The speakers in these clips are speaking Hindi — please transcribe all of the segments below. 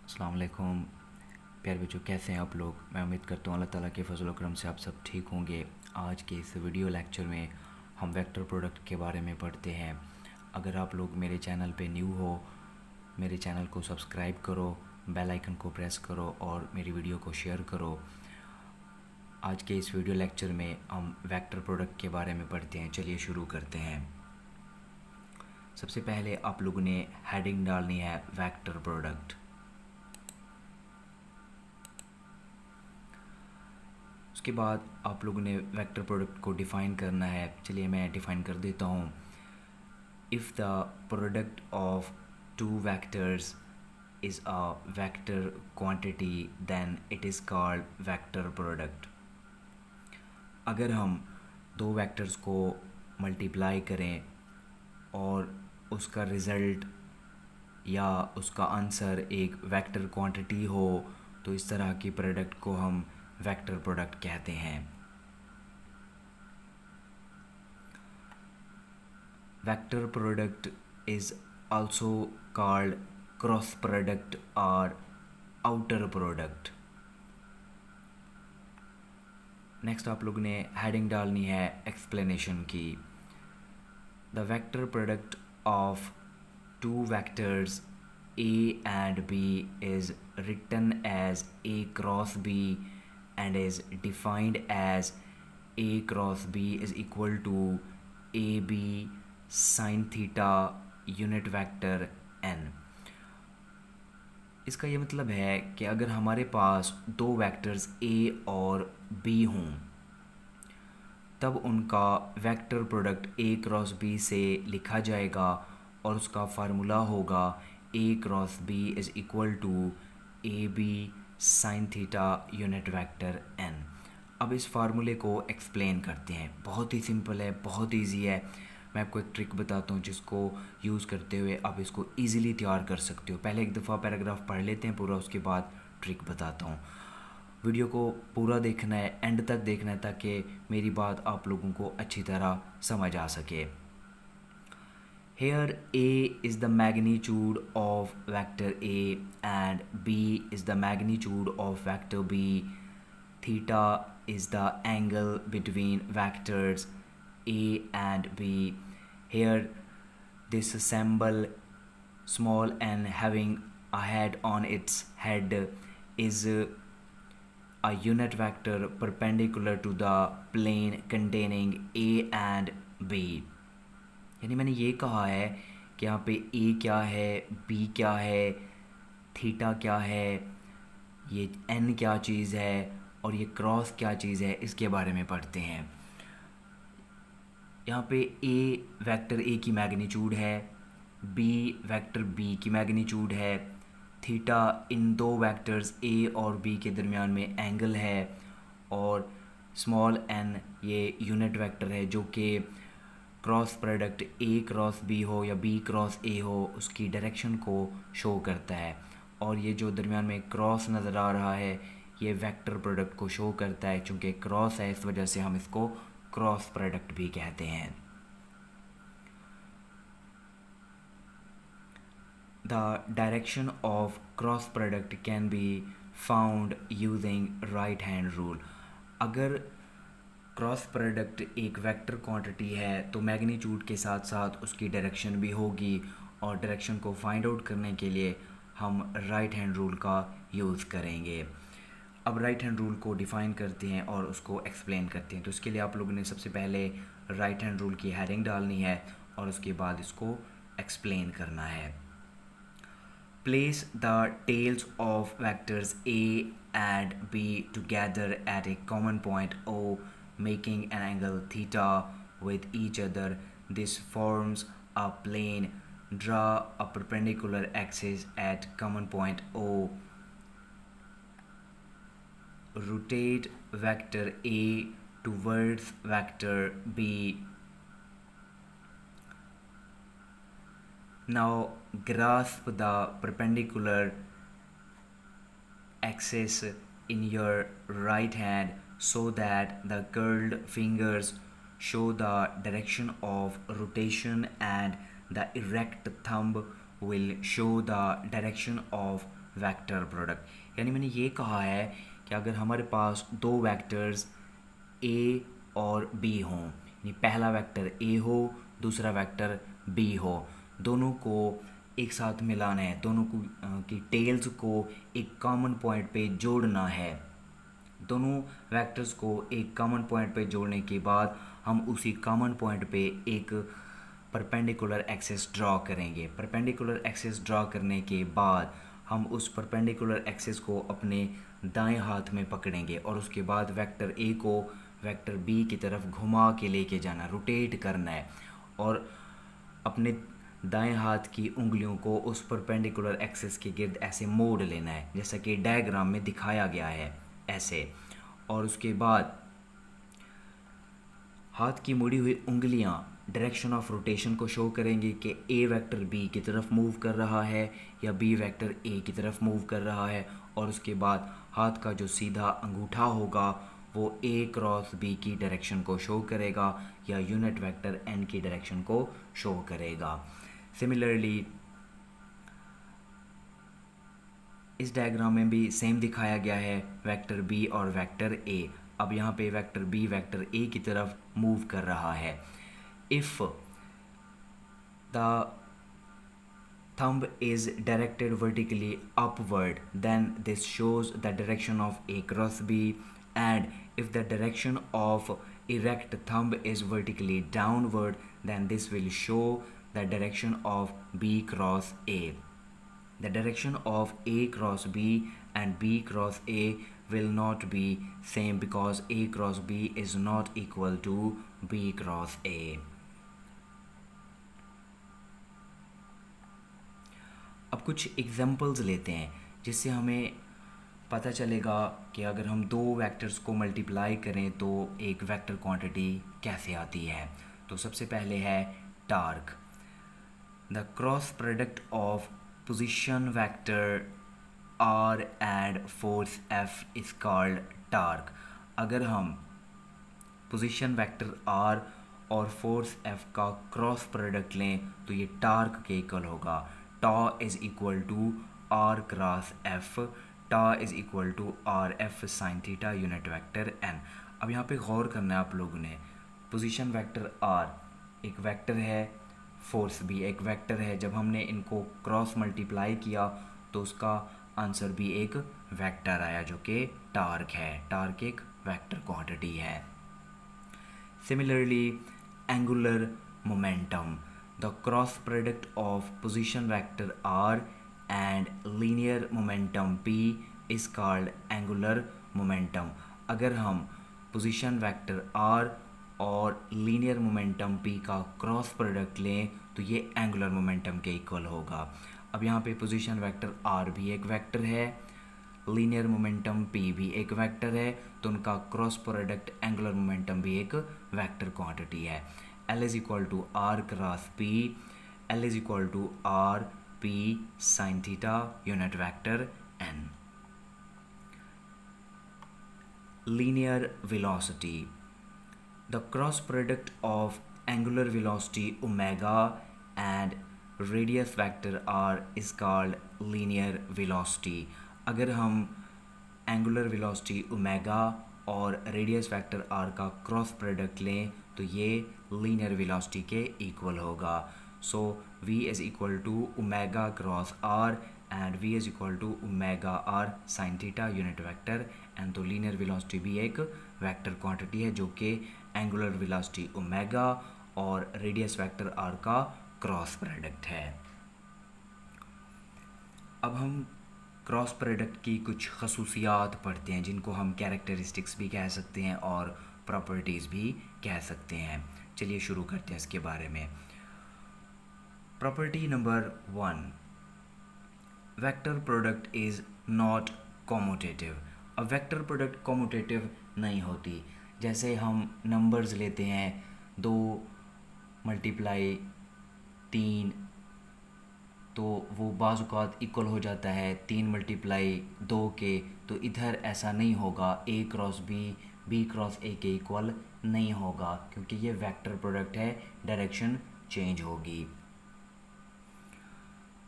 अस्सलाम वालेकुम प्यारे बच्चों, कैसे हैं आप लोग। मैं उम्मीद करता हूँ अल्लाह ताला के फजल करम से आप सब ठीक होंगे। आज के इस वीडियो लेक्चर में हम वेक्टर प्रोडक्ट के बारे में पढ़ते हैं। अगर आप लोग मेरे चैनल पे न्यू हो, मेरे चैनल को सब्सक्राइब करो, बेल आइकन को प्रेस करो और मेरी वीडियो को शेयर करो। आज के इस वीडियो लेक्चर में हम वेक्टर प्रोडक्ट के बारे में पढ़ते हैं। चलिए शुरू करते हैं। सबसे पहले आप लोगों ने हेडिंग डालनी है वेक्टर प्रोडक्ट। उसके बाद आप लोगों ने वेक्टर प्रोडक्ट को डिफ़ाइन करना है। चलिए मैं डिफ़ाइन कर देता हूँ। If the product of two vectors is a vector quantity then it is called vector product. अगर हम दो वेक्टर्स को मल्टीप्लाई करें और उसका रिज़ल्ट या उसका आंसर एक वेक्टर क्वांटिटी हो तो इस तरह की प्रोडक्ट को हम वेक्टर प्रोडक्ट कहते हैं। Vector product is also called cross product or outer product। Next आप लोग ने हेडिंग डालनी है एक्सप्लेनेशन की। The vector product of two vectors a and b is written as a cross b and is defined as a cross b is equal to ab sin theta unit vector n। इसका ये मतलब है कि अगर हमारे पास दो वेक्टर्स a और b हों तब उनका vector product a cross b से लिखा जाएगा और उसका फार्मूला होगा a cross b is equal to A B sine theta unit vector n। अब इस फार्मूले को एक्सप्लेन करते हैं। बहुत ही सिंपल है, बहुत ईजी है। मैं आपको एक ट्रिक बताता हूँ जिसको यूज़ करते हुए आप इसको ईज़िली तैयार कर सकते हो। पहले एक दफ़ा पैराग्राफ पढ़ लेते हैं पूरा, उसके बाद ट्रिक बताता हूँ। वीडियो को पूरा देखना है, एंड तक देखना है ताकि मेरी बात आप लोगों को अच्छी तरह समझ आ सके। Here A is the magnitude of vector A and B is the magnitude of vector B. Theta is the angle between vectors A and B. Here this symbol small n having a head on its head is a unit vector perpendicular to the plane containing A and B। यानी मैंने ये कहा है कि यहाँ पे A क्या है, B क्या है, थीटा क्या है, ये N क्या चीज़ है और ये क्रॉस क्या चीज़ है, इसके बारे में पढ़ते हैं। यहाँ पे A वेक्टर A की मैग्नीट्यूड है, B वेक्टर B की मैग्नीट्यूड है, थीटा इन दो वेक्टर्स A और B के दरमियान में एंगल है और स्मॉल n ये यूनिट वेक्टर है जो कि cross product A cross B हो या B क्रॉस A हो उसकी डायरेक्शन को शो करता है। और ये जो दरमियान में क्रॉस नज़र आ रहा है ये वेक्टर प्रोडक्ट को शो करता है। चूँकि क्रॉस है इस वजह से हम इसको क्रॉस प्रोडक्ट भी कहते हैं। The direction of cross product can be found using right hand rule। अगर क्रॉस प्रोडक्ट एक वेक्टर क्वांटिटी है तो मैग्नीट्यूड के साथ साथ उसकी डायरेक्शन भी होगी और डायरेक्शन को फाइंड आउट करने के लिए हम राइट हैंड रूल का यूज़ करेंगे। अब राइट हैंड रूल को डिफ़ाइन करते हैं और उसको एक्सप्लेन करते हैं। तो इसके लिए आप लोगों ने सबसे पहले राइट हैंड रूल की हेडिंग डालनी है और उसके बाद इसको एक्सप्लेन करना है। Place the tails of vectors A and B together at a common point O, making an angle theta with each other. This forms a plane. Draw a perpendicular axis at common point O. Rotate vector A towards vector B. Now grasp the perpendicular axis in your right hand so that the curled fingers show the direction of rotation and the erect thumb will show the direction of vector product. यानी मैंने ये कहा है कि अगर हमारे पास दो वेक्टर्स ए और बी हों, यानी पहला वेक्टर ए हो, दूसरा वेक्टर बी हो, दोनों को एक साथ मिलाना है, दोनों को की टेल्स को एक कॉमन पॉइंट पे जोड़ना है। दोनों वेक्टर्स को एक कॉमन पॉइंट पे जोड़ने के बाद हम उसी कॉमन पॉइंट पे एक परपेंडिकुलर एक्सिस ड्रॉ करेंगे। परपेंडिकुलर एक्सिस ड्रॉ करने के बाद हम उस परपेंडिकुलर एक्सिस को अपने दाएं हाथ में पकड़ेंगे और उसके बाद वेक्टर ए को वेक्टर बी की तरफ घुमा के लेके जाना, रोटेट करना है और अपने दाएं हाथ की उंगलियों को उस परपेंडिकुलर एक्सिस के गिर्द ऐसे मोड़ लेना है, जैसा कि डायग्राम में दिखाया गया है ऐसे। और उसके बाद हाथ की मुड़ी हुई उंगलियां डायरेक्शन ऑफ रोटेशन को शो करेंगी कि ए वेक्टर बी की तरफ मूव कर रहा है या बी वेक्टर ए की तरफ मूव कर रहा है। और उसके बाद हाथ का जो सीधा अंगूठा होगा वो ए क्रॉस बी की डायरेक्शन को शो करेगा या यूनिट वेक्टर एन की डायरेक्शन को शो करेगा। सिमिलरली इस डायग्राम में भी सेम दिखाया गया है वेक्टर बी और वेक्टर ए। अब यहाँ पे वेक्टर बी वेक्टर ए की तरफ मूव कर रहा है। If the thumb is directed vertically upward, then this shows the direction of A cross B, and if the direction of erect thumb is vertically downward, then this will show the direction of B cross A. The direction of A cross B and B cross A will not be same because A cross B is not equal to B cross A. अब कुछ एग्जांपल्स लेते हैं जिससे हमें पता चलेगा कि अगर हम दो वेक्टर्स को मल्टीप्लाई करें तो एक वेक्टर क्वांटिटी कैसे आती है। तो सबसे पहले है torque. The cross product of position vector R and force F is called torque. अगर हम पोजीशन वेक्टर R और फोर्स F का क्रॉस प्रोडक्ट लें तो ये टार्क के इक्वल होगा। Tau is equal to R cross F, tau is equal to R F sine theta unit vector N. अब यहाँ पे गौर करना है आप लोगों ने, पोजीशन वेक्टर आर एक वेक्टर है, फोर्स भी एक वेक्टर है। जब हमने इनको क्रॉस मल्टीप्लाई किया तो उसका आंसर भी एक वेक्टर आया जो कि टार्क है। टार्क एक वेक्टर क्वांटिटी है। Similarly angular momentum, the cross product of position vector r and linear momentum p is called angular momentum। अगर हम position vector r और linear momentum p का क्रॉस प्रोडक्ट लें तो ये angular momentum के इक्वल होगा। अब यहाँ पे position vector r भी एक वेक्टर है, linear momentum p भी एक वेक्टर है, तो उनका क्रॉस प्रोडक्ट angular momentum भी एक वेक्टर क्वांटिटी है। L is equal to R cross P, L is equal to R P sin theta unit vector n। Linear velocity, the cross product of angular velocity omega and radius vector r is called linear velocity। अगर हम angular velocity omega और रेडियस वेक्टर r का क्रॉस प्रोडक्ट लें तो ये लीनियर वेलोसिटी के इक्वल होगा। So v is equal to omega cross r and v is equal to omega r sine theta unit vector n. तो लीनियर वेलोसिटी भी एक वेक्टर क्वांटिटी है जो कि एंगुलर वेलोसिटी ओमेगा और रेडियस वेक्टर r का क्रॉस प्रोडक्ट है। अब हम क्रॉस प्रोडक्ट की कुछ खसूसियात पढ़ते हैं जिनको हम कैरेक्टरिस्टिक्स भी कह सकते हैं और प्रॉपर्टीज़ भी कह सकते हैं। चलिए शुरू करते हैं इसके बारे में। Property number 1, vector product is not commutative. अब वेक्टर प्रोडक्ट कॉम्यूटेटिव नहीं होती। जैसे हम नंबर्स लेते हैं 2 मल्टीप्लाई 3 तो वो बाज़ औक़ात इक्वल हो जाता है 3 मल्टीप्लाई 2 के, तो इधर ऐसा नहीं होगा। A cross B, B cross A के इक्वल नहीं होगा क्योंकि ये वेक्टर प्रोडक्ट है, डायरेक्शन चेंज होगी।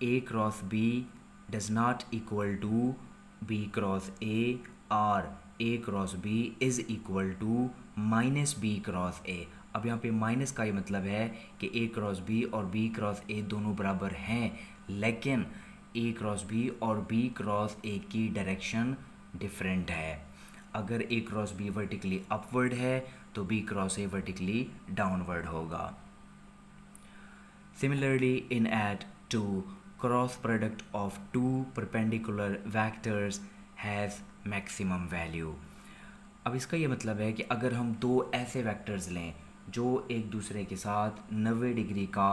A cross B does not equal to B cross A और A cross B is equal to minus B cross A. अब यहाँ पे माइनस का ये मतलब है कि ए क्रॉस बी और बी क्रॉस ए दोनों बराबर हैं, लेकिन ए क्रॉस बी और बी क्रॉस ए की डायरेक्शन डिफरेंट है। अगर A cross B vertically upward है तो B cross A vertically downward होगा। Similarly, in at 2, cross product of two perpendicular vectors has maximum value. अब इसका ये मतलब है कि अगर हम दो ऐसे वेक्टर्स लें जो एक दूसरे के साथ 90 डिग्री का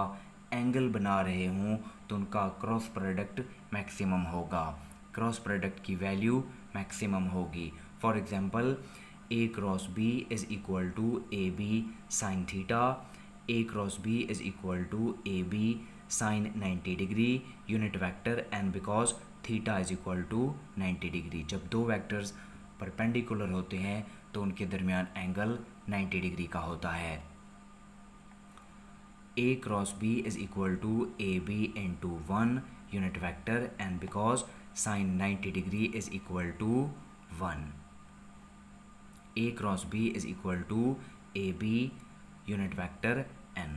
एंगल बना रहे हों तो उनका क्रॉस प्रोडक्ट मैक्सिमम होगा, क्रॉस प्रोडक्ट की वैल्यू मैक्सिमम होगी। For example, A cross B is equal to A B sine theta, A cross B is equal to A B sine 90 degree unit vector and because theta is equal to 90 degree. जब दो वेक्टर्स परपेंडिकुलर होते हैं तो उनके दरमियान एंगल 90 डिग्री का होता है। A cross B is equal to A B into 1 unit vector and because sine 90 degree is equal to 1। A cross B is equal to A B unit vector n.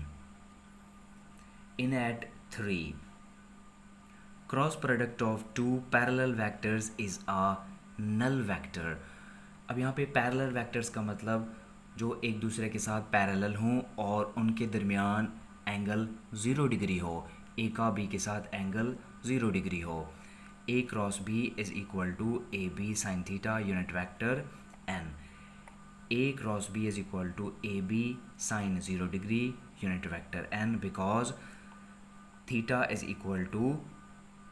In at 3, cross product of two parallel vectors is a null vector. अब यहाँ पे parallel vectors का मतलब जो एक दूसरे के साथ parallel हों और उनके दरमियान एंगल 0 डिग्री हो, ए का बी के साथ एंगल 0 डिग्री हो। A cross B is equal to A B sine theta unit vector n. A cross B is equal to AB sine 0 degree unit vector n because theta is equal to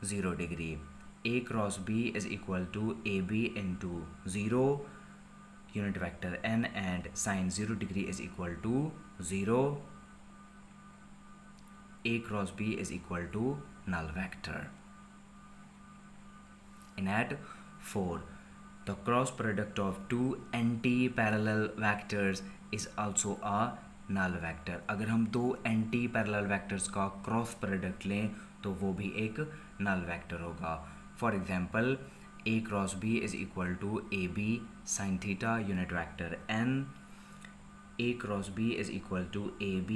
0 degree. A cross B is equal to AB into 0 unit vector n and sine 0 degree is equal to 0. A cross B is equal to null vector. In at 4, the cross product of two anti-parallel vectors is also a null vector. अगर हम दो anti-parallel vectors का cross product लें तो वो भी एक null vector होगा। For example, a cross b is equal to ab sin theta unit vector n. A cross b is equal to ab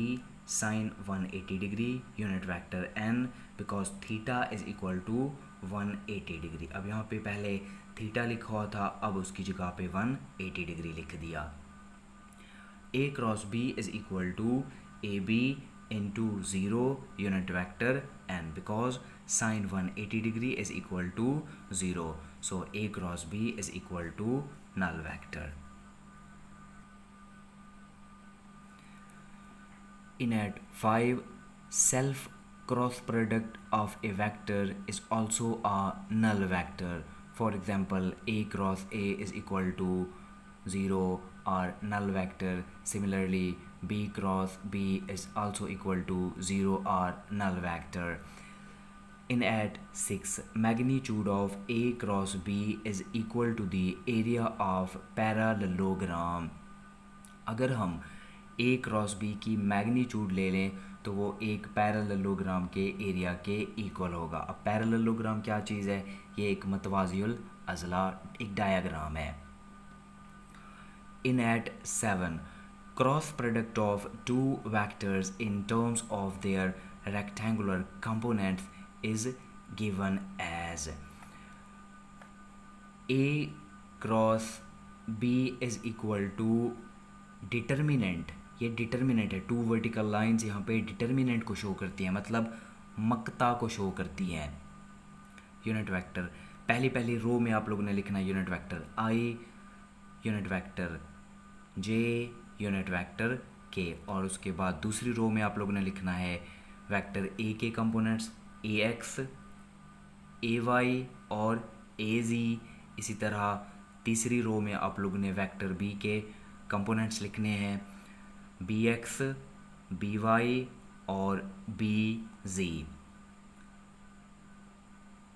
sin 180 degree unit vector n because theta is equal to 180 degree. अब यहाँ पे पहले थीटा लिखा हुआ था, अब उसकी जगह पे 180 डिग्री लिख दिया। A cross B is equal to A B into 0 unit vector N because sine 180 degree is equal to 0, so A cross B is equal to null vector. In at 5, self cross product of a vector is also a null vector. For example, a cross a is equal to 0 or null vector. Similarly, b cross b is also equal to 0 or null vector. In at 6, magnitude of a cross b is equal to the area of parallelogram. अगर हम ए क्रॉस बी की मैग्नीट्यूड ले लें तो वो एक पैरेललोग्राम के एरिया के इक्वल होगा। अब पैरेललोग्राम क्या चीज़ है? ये एक मतवाज़ियुल अज़ला एक डायग्राम है। In at 7, cross product of two vectors in terms of their rectangular components is given as A cross B is equal to determinant. ये डिटर्मिनेंट है, टू वर्टिकल लाइंस यहाँ पे डिटर्मिनेंट को शो करती हैं, मतलब मक्ता को शो करती हैं। यूनिट वेक्टर पहली रो में आप लोगों ने लिखना है यूनिट वेक्टर आई, यूनिट वेक्टर जे, यूनिट वेक्टर के, और उसके बाद दूसरी रो में आप लोगों ने लिखना है वेक्टर ए के कंपोनेंट्स ए एक्स, ए वाई और ए जी। इसी तरह तीसरी रो में आप लोगों ने वेक्टर बी के कंपोनेंट्स लिखने हैं बी एक्स, बी वाई और B Z.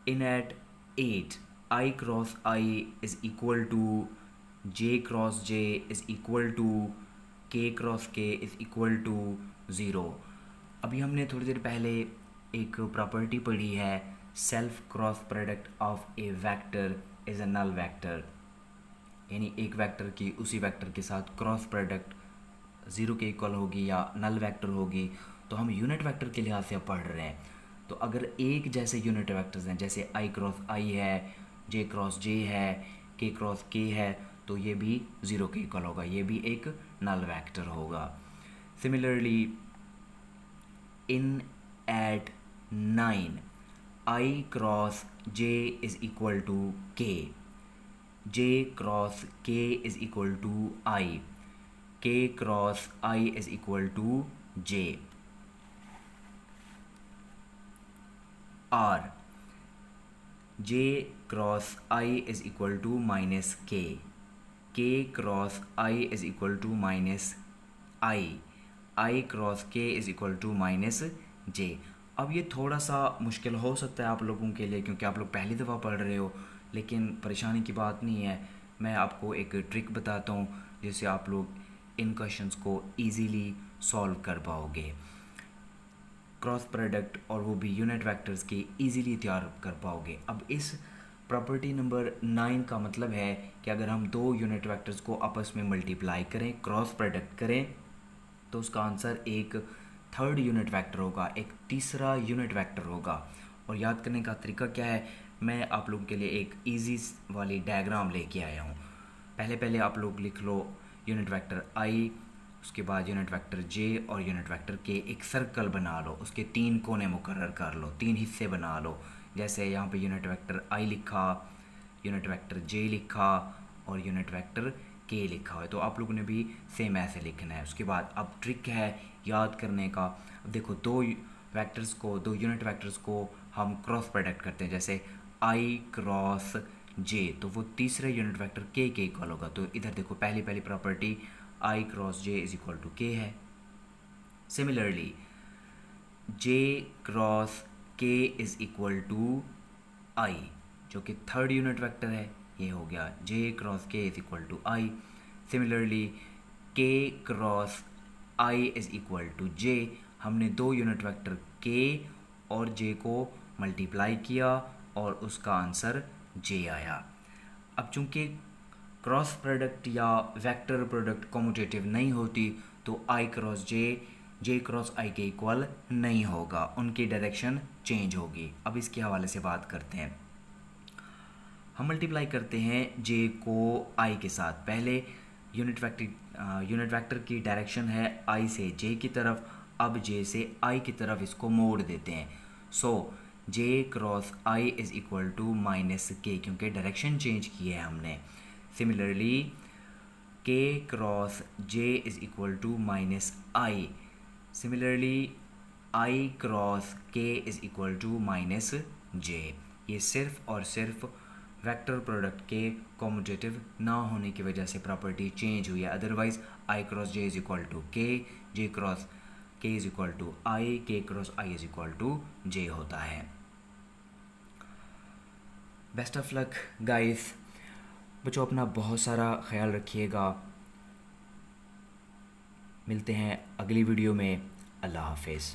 In at 8, I cross I is equal to J cross J is equal to K cross K is equal to 0। अभी हमने थोड़ी देर पहले एक प्रॉपर्टी पढ़ी है self cross product of a vector is a null vector, यानी एक वेक्टर की उसी वेक्टर के साथ क्रॉस प्रोडक्ट ज़ीरो के इक्वल होगी या नल वेक्टर होगी। तो हम यूनिट वेक्टर के लिहाज से अब पढ़ रहे हैं। तो अगर एक जैसे यूनिट वेक्टर्स हैं, जैसे आई क्रॉस आई है, जे क्रॉस जे है, के क्रॉस के है, तो ये भी ज़ीरो के इक्वल होगा, ये भी एक नल वेक्टर होगा। Similarly in at 9 I cross J is equal to K, J cross K is equal to I, K cross I is equal to J. Or J cross I is equal to minus K cross I is equal to minus I cross K is equal to minus J. अब ये थोड़ा सा मुश्किल हो सकता है आप लोगों के लिए, क्योंकि आप लोग पहली दफ़ा पढ़ रहे हो, लेकिन परेशानी की बात नहीं है। मैं आपको एक ट्रिक बताता हूँ जिससे आप लोग इन क्वेश्चंस को इजीली सॉल्व कर पाओगे। क्रॉस प्रोडक्ट और वो भी यूनिट वेक्टर्स की इजीली तैयार कर पाओगे। अब इस प्रॉपर्टी नंबर 9 का मतलब है कि अगर हम दो यूनिट वेक्टर्स को आपस में मल्टीप्लाई करें, क्रॉस प्रोडक्ट करें, तो उसका आंसर एक थर्ड यूनिट वेक्टर होगा, एक तीसरा यूनिट वेक्टर होगा। और याद करने का तरीका क्या है, मैं आप लोगों के लिए एक इजी वाली डायग्राम लेके आया हूँ। पहले आप लोग लिख लो यूनिट वेक्टर आई, उसके बाद यूनिट वेक्टर जे और यूनिट वेक्टर के, एक सर्कल बना लो, उसके 3 कोने मुकर्रर कर लो, 3 हिस्से बना लो। जैसे यहाँ पे यूनिट वेक्टर आई लिखा, यूनिट वेक्टर जे लिखा और यूनिट वेक्टर के लिखा है। तो आप लोगों ने भी सेम ऐसे लिखना है। उसके बाद अब ट्रिक है याद करने का। अब देखो दो वेक्टर्स को, दो यूनिट वेक्टर्स को हम क्रॉस प्रोडक्ट करते हैं, जैसे आई क्रॉस जे, तो वो तीसरे यूनिट वेक्टर के इक्वल होगा। तो इधर देखो पहली property I cross J is equal to K है। Similarly J cross K is equal to I, जो कि थर्ड यूनिट वेक्टर है, ये हो गया J cross K is equal to I. Similarly K cross I is equal to J, हमने दो यूनिट वेक्टर के और जे को मल्टीप्लाई किया और उसका आंसर जे आया। अब चूंकि क्रॉस प्रोडक्ट या वेक्टर प्रोडक्ट कॉम्यूटेटिव नहीं होती, तो आई क्रॉस जे क्रॉस आई के इक्वल नहीं होगा, उनकी डायरेक्शन चेंज होगी। अब इसके हवाले से बात करते हैं। हम मल्टीप्लाई करते हैं जे को आई के साथ। पहले यूनिट वेक्टर की डायरेक्शन है आई से जे की तरफ, अब जे से आई की तरफ इसको मोड़ देते हैं। So J cross I is equal to minus K, क्योंकि डायरेक्शन चेंज की है हमने। Similarly K cross J is equal to minus I. Similarly I cross K is equal to minus J. ये सिर्फ और सिर्फ वेक्टर प्रोडक्ट के कॉम्यूटेटिव ना होने की वजह से प्रॉपर्टी चेंज हुई है। Otherwise I cross J is equal to K, J cross K is equal to I, K cross I is equal to J होता है। Best of luck guys. बच्चों अपना बहुत सारा ख्याल रखिएगा। मिलते हैं अगली वीडियो में। अल्लाह हाफिज़।